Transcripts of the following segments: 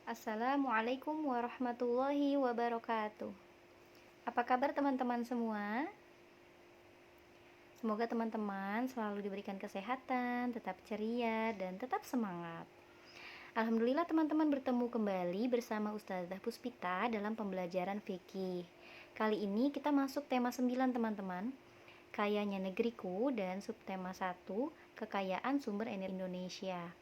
Assalamualaikum warahmatullahi wabarakatuh. Apa kabar teman-teman semua? Semoga teman-teman selalu diberikan kesehatan, tetap ceria, dan tetap semangat. Alhamdulillah teman-teman bertemu kembali bersama Ustazah Puspita dalam pembelajaran fikih. Kali ini kita masuk tema 9 teman-teman, Kayanya Negeriku, dan subtema 1, Kekayaan Sumber Energi Indonesia.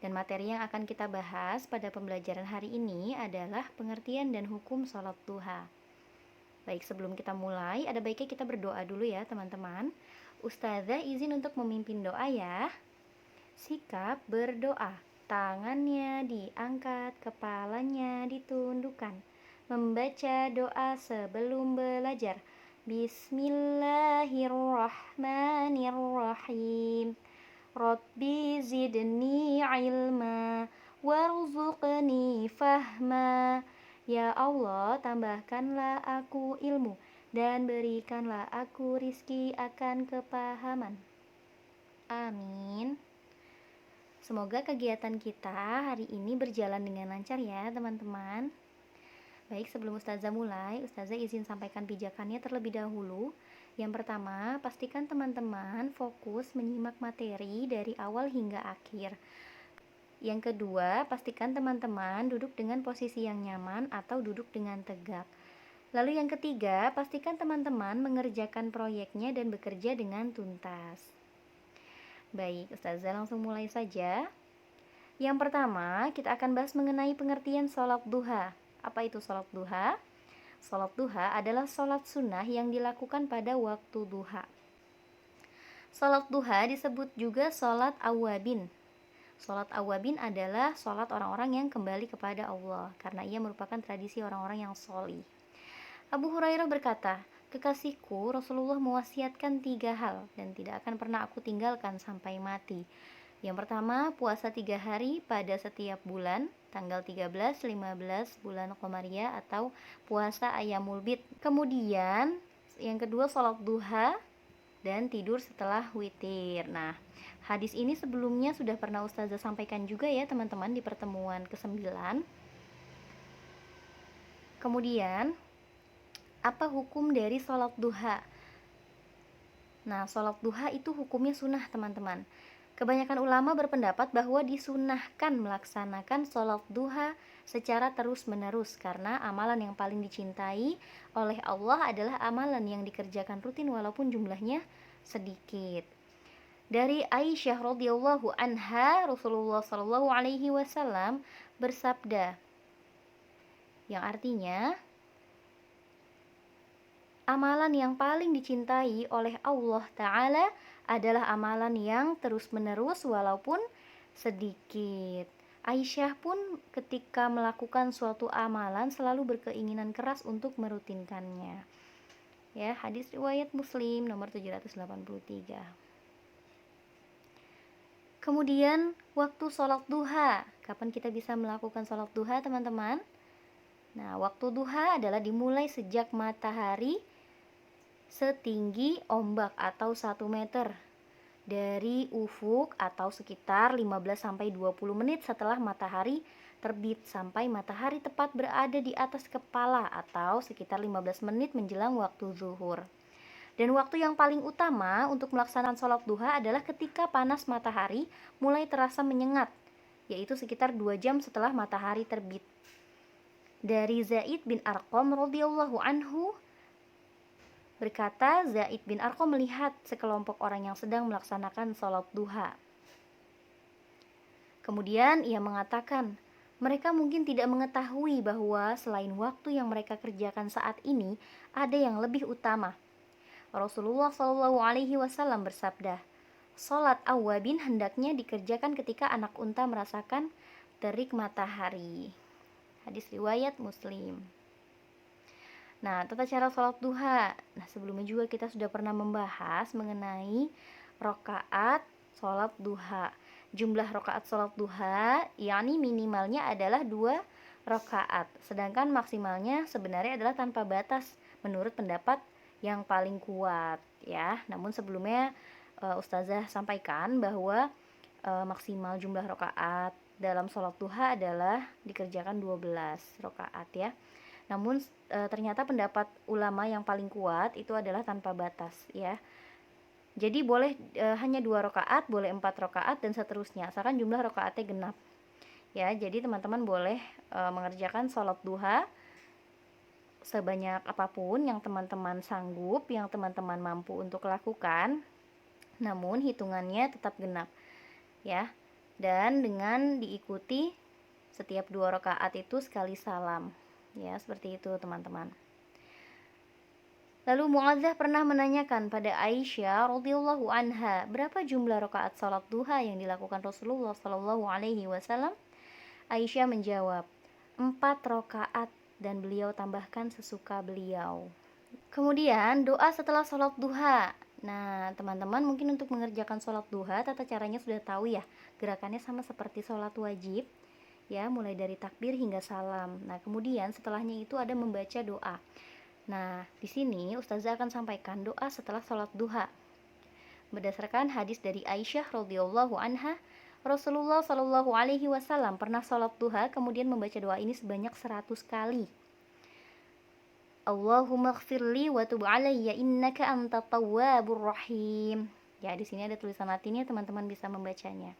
Dan materi yang akan kita bahas pada pembelajaran hari ini adalah pengertian dan hukum sholat duha. Baik, sebelum kita mulai, ada baiknya kita berdoa dulu ya teman-teman. Ustazah izin untuk memimpin doa ya. Sikap berdoa, tangannya diangkat, kepalanya ditundukkan. Membaca doa sebelum belajar. Bismillahirrahmanirrahim. Rabbi zidni ilma warzuqni fahma. Ya Allah, tambahkanlah aku ilmu dan berikanlah aku rizki akan kepahaman. Amin. Semoga kegiatan kita hari ini berjalan dengan lancar ya teman-teman. Baik, sebelum Ustazah mulai, Ustazah izin sampaikan pijakannya terlebih dahulu. Yang pertama, pastikan teman-teman fokus menyimak materi dari awal hingga akhir. Yang kedua, pastikan teman-teman duduk dengan posisi yang nyaman atau duduk dengan tegak. Lalu yang ketiga, pastikan teman-teman mengerjakan proyeknya dan bekerja dengan tuntas. Baik, Ustazah langsung mulai saja. Yang pertama, kita akan bahas mengenai pengertian sholat duha. Apa itu sholat duha? Sholat duha adalah sholat sunnah yang dilakukan pada waktu duha. Sholat duha disebut juga sholat awabin. Sholat awabin adalah sholat orang-orang yang kembali kepada Allah, karena ia merupakan tradisi orang-orang yang sholih. Abu Hurairah berkata, "Kekasihku Rasulullah mewasiatkan 3 hal dan tidak akan pernah aku tinggalkan sampai mati. Yang pertama, puasa 3 hari pada setiap bulan, tanggal 13, 15 bulan Qomariyah atau puasa Ayyamul Bid. Kemudian, yang kedua sholat duha dan tidur setelah witir." Nah, hadis ini sebelumnya sudah pernah Ustazah sampaikan juga ya teman-teman di pertemuan ke-9. Kemudian, apa hukum dari sholat duha? Nah, sholat duha itu hukumnya sunnah teman-teman. Kebanyakan ulama berpendapat bahwa disunnahkan melaksanakan sholat duha secara terus-menerus karena amalan yang paling dicintai oleh Allah adalah amalan yang dikerjakan rutin walaupun jumlahnya sedikit. Dari Aisyah radhiyallahu anha, Rasulullah shallallahu alaihi wasallam bersabda, yang artinya amalan yang paling dicintai oleh Allah Ta'ala adalah amalan yang terus-menerus walaupun sedikit. Aisyah pun ketika melakukan suatu amalan selalu berkeinginan keras untuk merutinkannya. Ya, hadis riwayat Muslim nomor 783. Kemudian waktu sholat duha. Kapan kita bisa melakukan sholat duha teman-teman? Nah, waktu duha adalah dimulai sejak matahari setinggi ombak atau 1 meter dari ufuk atau sekitar 15-20 menit setelah matahari terbit sampai matahari tepat berada di atas kepala atau sekitar 15 menit menjelang waktu zuhur. Dan waktu yang paling utama untuk melaksanakan sholat duha adalah ketika panas matahari mulai terasa menyengat, yaitu sekitar 2 jam setelah matahari terbit. Dari Zaid bin Arqam radhiyallahu anhu berkata, Zaid bin Arqam melihat sekelompok orang yang sedang melaksanakan sholat duha. Kemudian ia mengatakan, mereka mungkin tidak mengetahui bahwa selain waktu yang mereka kerjakan saat ini, ada yang lebih utama. Rasulullah Shallallahu Alaihi Wasallam bersabda, sholat awabin hendaknya dikerjakan ketika anak unta merasakan terik matahari. Hadis riwayat Muslim. Nah, tata cara sholat duha. Nah, sebelumnya juga kita sudah pernah membahas mengenai rakaat sholat duha. Jumlah rakaat sholat duha, yakni minimalnya adalah 2 rakaat. Sedangkan maksimalnya sebenarnya adalah tanpa batas menurut pendapat yang paling kuat ya. Namun sebelumnya Ustazah sampaikan bahwa maksimal jumlah rakaat dalam sholat duha adalah dikerjakan 12 rakaat ya. Namun ternyata pendapat ulama yang paling kuat itu adalah tanpa batas ya. Jadi boleh hanya 2 rakaat, boleh 4 rakaat dan seterusnya, asalkan jumlah rakaatnya genap. Ya, jadi teman-teman boleh mengerjakan sholat duha sebanyak apapun yang teman-teman sanggup, yang teman-teman mampu untuk lakukan. Namun hitungannya tetap genap ya. Dan dengan diikuti setiap 2 rakaat itu sekali salam. Ya, seperti itu teman-teman. Lalu Mu'adzah pernah menanyakan pada Aisyah radhiyallahu anha, berapa jumlah rakaat salat duha yang dilakukan Rasulullah sallallahu alaihi wasallam? Aisyah menjawab, 4 rakaat dan beliau tambahkan sesuka beliau. Kemudian doa setelah sholat duha. Nah, teman-teman mungkin untuk mengerjakan sholat duha, tata caranya sudah tahu ya. Gerakannya sama seperti sholat wajib, ya, mulai dari takbir hingga salam. Nah, kemudian setelahnya itu ada membaca doa. Nah, di sini Ustazah akan sampaikan doa setelah sholat duha. Berdasarkan hadis dari Aisyah radhiyallahu anha, Rasulullah shallallahu alaihi wasallam pernah sholat duha kemudian membaca doa ini sebanyak 100 kali. Allahumma ighfirli wa tub alayya innaka antat tawwabur rahim. Ya, di sini ada tulisan Latinnya, teman-teman bisa membacanya.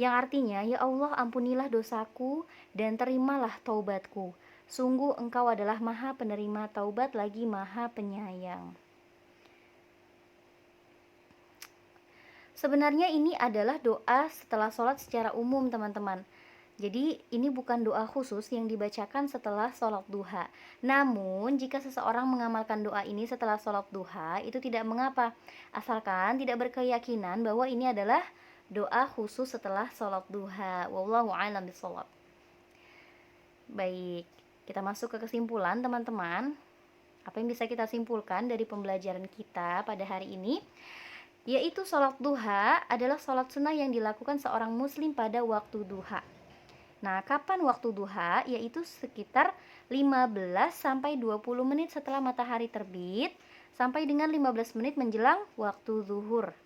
Yang artinya, ya Allah, ampunilah dosaku dan terimalah taubatku. Sungguh Engkau adalah Maha penerima taubat lagi Maha penyayang. Sebenarnya ini adalah doa setelah sholat secara umum, teman-teman. Jadi ini bukan doa khusus yang dibacakan setelah sholat duha. Namun jika seseorang mengamalkan doa ini setelah sholat duha, itu tidak mengapa, asalkan tidak berkeyakinan bahwa ini adalah doa khusus setelah sholat duha. Wallahu a'lam bishawab. Baik, kita masuk ke kesimpulan teman-teman. Apa yang bisa kita simpulkan dari pembelajaran kita pada hari ini? Yaitu sholat duha adalah sholat sunnah yang dilakukan seorang muslim pada waktu duha. Nah, kapan waktu duha? Yaitu sekitar 15 sampai 20 menit setelah matahari terbit sampai dengan 15 menit menjelang waktu zuhur.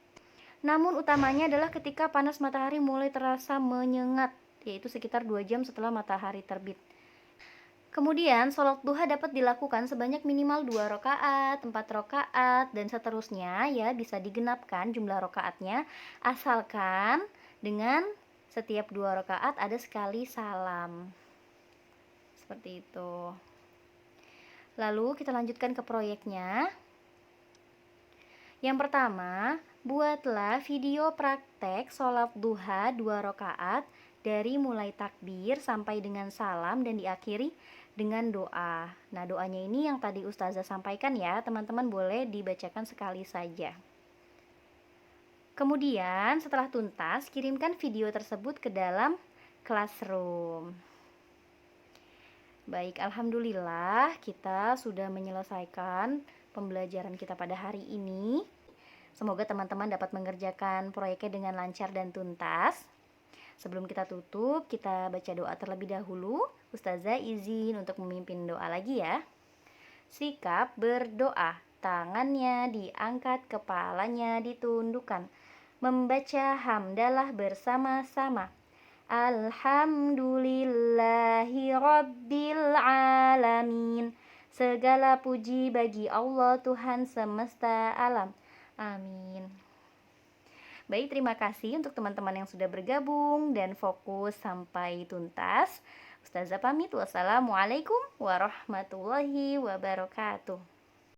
Namun utamanya adalah ketika panas matahari mulai terasa menyengat, yaitu sekitar 2 jam setelah matahari terbit. Kemudian sholat duha dapat dilakukan sebanyak minimal 2 rakaat, 4 rakaat, dan seterusnya ya, bisa digenapkan jumlah rakaatnya asalkan dengan setiap 2 rakaat ada sekali salam. Seperti itu. Lalu kita lanjutkan ke proyeknya. Yang pertama, buatlah video praktek sholat duha 2 rakaat dari mulai takbir sampai dengan salam dan diakhiri dengan doa. Nah, doanya ini yang tadi Ustazah sampaikan ya, teman-teman boleh dibacakan sekali saja. Kemudian setelah tuntas, kirimkan video tersebut ke dalam Classroom. Baik, alhamdulillah kita sudah menyelesaikan pembelajaran kita pada hari ini. Semoga teman-teman dapat mengerjakan proyeknya dengan lancar dan tuntas. Sebelum kita tutup, kita baca doa terlebih dahulu. Ustazah izin untuk memimpin doa lagi ya. Sikap berdoa, tangannya diangkat, kepalanya ditundukkan. Membaca hamdalah bersama-sama. Alhamdulillahi Rabbil Alamin. Segala puji bagi Allah Tuhan semesta alam. Amin. Baik, terima kasih untuk teman-teman yang sudah bergabung dan fokus sampai tuntas. Ustazah pamit. Wassalamualaikum warahmatullahi wabarakatuh.